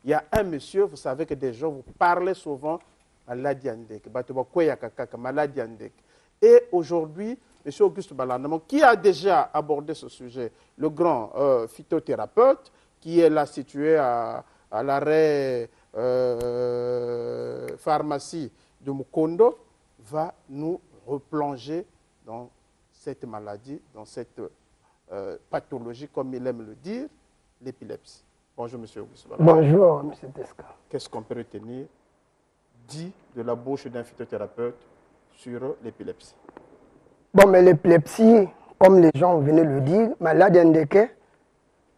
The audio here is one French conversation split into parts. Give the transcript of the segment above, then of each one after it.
Il y a un monsieur, vous savez que des gens vous parlent souvent maladie andek, maladie andek. Et aujourd'hui, M. Auguste Balanamon, qui a déjà abordé ce sujet, le grand phytothérapeute, qui est là situé à l'arrêt pharmacie de Mukondo, va nous replonger dans cette maladie, dans cette pathologie, comme il aime le dire, l'épilepsie. Bonjour, M. Auguste Balanamon. Bonjour, M. Tesca. Qu'est-ce qu'on peut retenir dit de la bouche d'un phytothérapeute sur l'épilepsie? Bon, mais l'épilepsie, comme les gens venaient le dire, maladie andeke,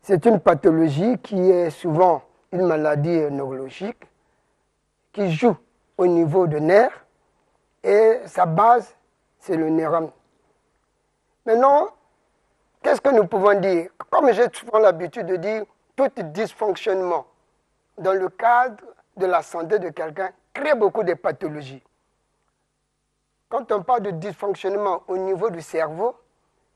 c'est une pathologie qui est souvent une maladie neurologique qui joue au niveau de nerfs et sa base, c'est le neurone. Maintenant, qu'est-ce que nous pouvons dire? Comme j'ai souvent l'habitude de dire, tout dysfonctionnement dans le cadre de la santé de quelqu'un crée beaucoup de pathologies. Quand on parle de dysfonctionnement au niveau du cerveau,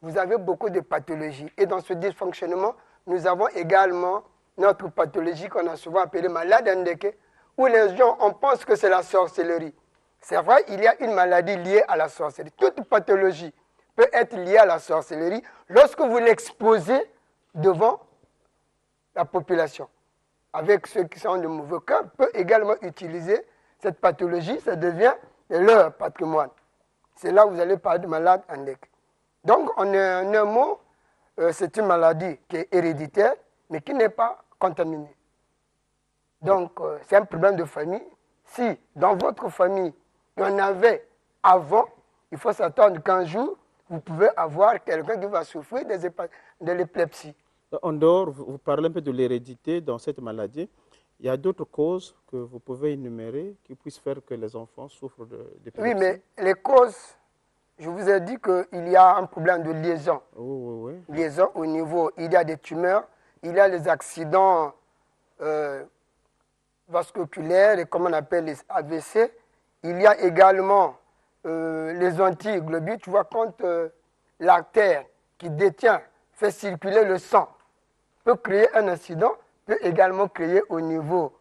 vous avez beaucoup de pathologies. Et dans ce dysfonctionnement, nous avons également notre pathologie qu'on a souvent appelée maladie andeke, où les gens, on pense que c'est la sorcellerie. C'est vrai, il y a une maladie liée à la sorcellerie. Toute pathologie peut être liée à la sorcellerie lorsque vous l'exposez devant la population. Avec ceux qui sont de mauvais cœur, peut également utiliser cette pathologie, ça devient leur patrimoine. C'est là où vous allez parler de maladie andeke. Donc, en un mot, c'est une maladie qui est héréditaire, mais qui n'est pas contaminée. Donc, c'est un problème de famille. Si dans votre famille, il y en avait avant, il faut s'attendre qu'un jour, vous pouvez avoir quelqu'un qui va souffrir de l'épilepsie. En dehors, vous parlez un peu de l'hérédité dans cette maladie. Il y a d'autres causes que vous pouvez énumérer qui puissent faire que les enfants souffrent d'épilepsie. Oui, mais les causes, je vous ai dit qu'il y a un problème de liaison. Oui. Liaison au niveau, il y a des tumeurs, il y a les accidents vasculaires, et comme on appelle les AVC. Il y a également les antiglobules. Tu vois, quand l'artère qui détient, fait circuler le sang, peut créer un incident, peut également créer au niveau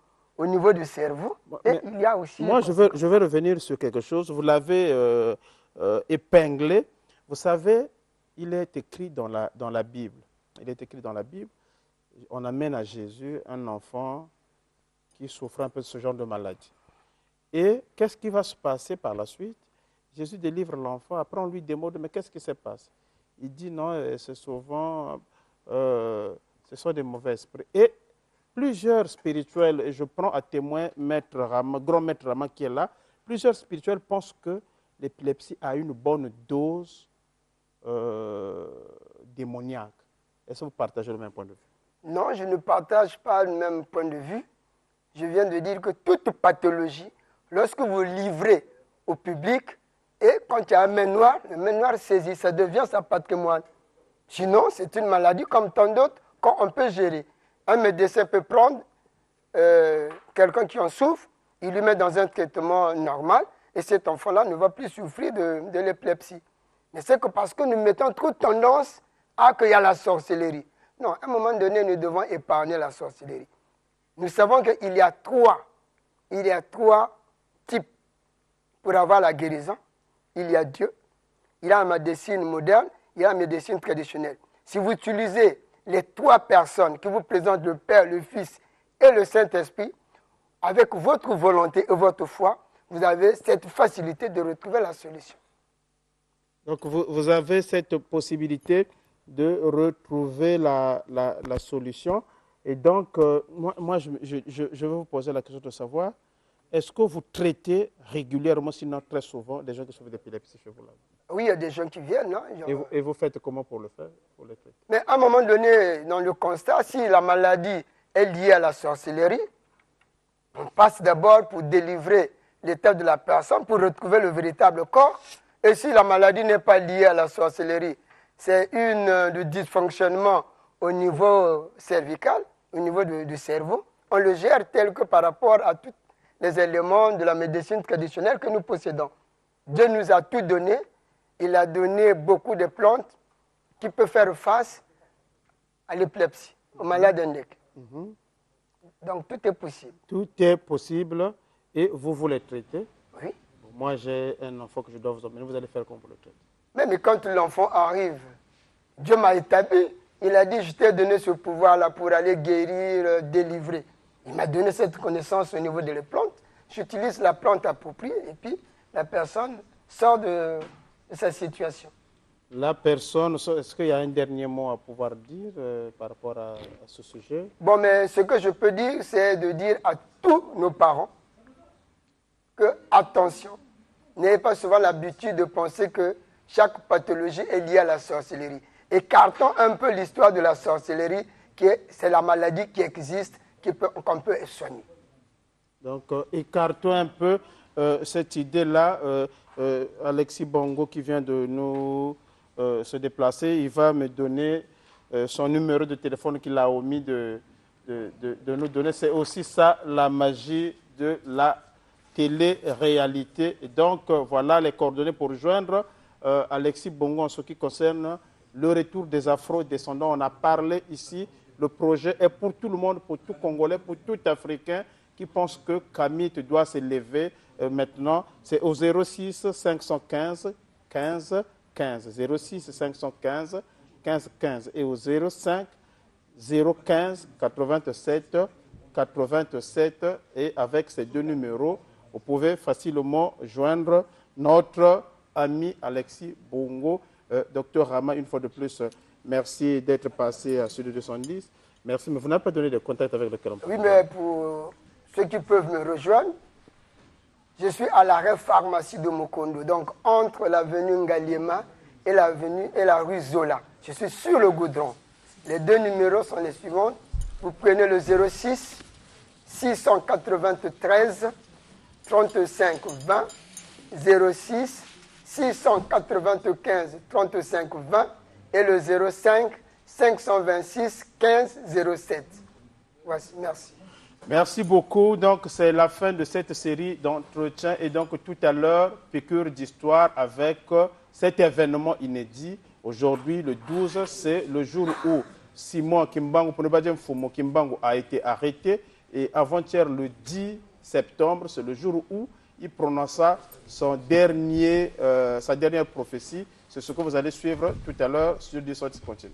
du cerveau. Et il y a aussi... Moi, je veux revenir sur quelque chose. Vous l'avez épinglé. Vous savez, il est écrit dans la Bible. Il est écrit dans la Bible. On amène à Jésus un enfant qui souffre un peu de ce genre de maladie. Et qu'est-ce qui va se passer par la suite? Jésus délivre l'enfant. Après, on lui demande, mais qu'est-ce qui se passe? Il dit non, c'est souvent... ce sont des mauvais esprits. Et plusieurs spirituels, et je prends à témoin grand maître Rama qui est là, plusieurs spirituels pensent que l'épilepsie a une bonne dose démoniaque. Est-ce que vous partagez le même point de vue? Non, je ne partage pas le même point de vue. Je viens de dire que toute pathologie, lorsque vous livrez au public, et quand il y a un main noire, le main noire saisit, ça devient sa patrimoine. Sinon, c'est une maladie comme tant d'autres qu'on peut gérer. Un médecin peut prendre quelqu'un qui en souffre, il lui met dans un traitement normal, et cet enfant-là ne va plus souffrir de l'épilepsie. Mais c'est que parce que nous mettons trop tendance à qu'il y a la sorcellerie. Non, à un moment donné, nous devons épargner la sorcellerie. Nous savons qu'il y a trois types pour avoir la guérison. Il y a Dieu, il y a la médecine moderne, il y a la médecine traditionnelle. Si vous utilisez les trois personnes qui vous présentent le Père, le Fils et le Saint-Esprit, avec votre volonté et votre foi, vous avez cette facilité de retrouver la solution. Donc vous avez cette possibilité de retrouver la solution. Et donc, moi je vais vous poser la question de savoir, est-ce que vous traitez régulièrement, sinon très souvent, des gens qui souffrent d'épilepsie chez vous là? Oui, il y a des gens qui viennent. Hein, et vous faites comment pour le faire, pour les traiter? Mais à un moment donné, dans le constat, si la maladie est liée à la sorcellerie, on passe d'abord pour délivrer l'état de la personne, pour retrouver le véritable corps. Et si la maladie n'est pas liée à la sorcellerie, c'est du dysfonctionnement au niveau cervical, au niveau du cerveau, on le gère tel que par rapport à tous les éléments de la médecine traditionnelle que nous possédons. Dieu nous a tout donné. Il a donné beaucoup de plantes qui peuvent faire face à l'épilepsie, aux malades endémiques. Donc tout est possible. Tout est possible et vous voulez traiter. Oui. Moi, j'ai un enfant que je dois vous emmener. Vous allez faire comment pour le traiter? Même quand l'enfant arrive, Dieu m'a établi. Il a dit, je t'ai donné ce pouvoir-là pour aller guérir, délivrer. Il m'a donné cette connaissance au niveau des plantes. J'utilise la plante appropriée et puis la personne sort de sa situation. La personne, est-ce qu'il y a un dernier mot à pouvoir dire par rapport à ce sujet? Bon, mais ce que je peux dire, c'est de dire à tous nos parents que, attention, n'ayez pas souvent l'habitude de penser que chaque pathologie est liée à la sorcellerie. Écartons un peu l'histoire de la sorcellerie, c'est la maladie qui existe, qu'on peut soigner. Donc, écartons un peu cette idée-là. Alexis Bongo, qui vient de nous se déplacer, il va me donner son numéro de téléphone qu'il a omis de nous donner. C'est aussi ça, la magie de la télé-réalité. Et donc, voilà les coordonnées pour rejoindre Alexis Bongo en ce qui concerne le retour des Afro-descendants. On a parlé ici, le projet est pour tout le monde, pour tout Congolais, pour tout Africain qui pense que Camille doit s'élever maintenant. C'est au 06 515 15 15. 06 515 15 15 et au 05 015 87 87. Et avec ces deux numéros, vous pouvez facilement joindre notre ami Alexis Bongo. Docteur Rama, une fois de plus, merci d'être passé à Sud 210. Merci, mais vous n'avez pas donné de contact avec le Cameroun. Oui, mais pour ceux qui peuvent me rejoindre, je suis à l'arrêt pharmacie de Mokondo, donc entre l'avenue Ngaliema et la rue Zola. Je suis sur le goudron. Les deux numéros sont les suivants. Vous prenez le 06 693 35 20, 06 695 35 20 et le 05 526 15 07. Voici, merci. Merci beaucoup. Donc, c'est la fin de cette série d'entretiens. Et donc, tout à l'heure, piqûre d'histoire avec cet événement inédit. Aujourd'hui, le 12, c'est le jour où Simon Kimbangu, pour ne pas dire Fumo Kimbangu, a été arrêté. Et avant-hier, le 10 septembre, c'est le jour où il prononça sa dernière prophétie. C'est ce que vous allez suivre tout à l'heure sur 10 continue.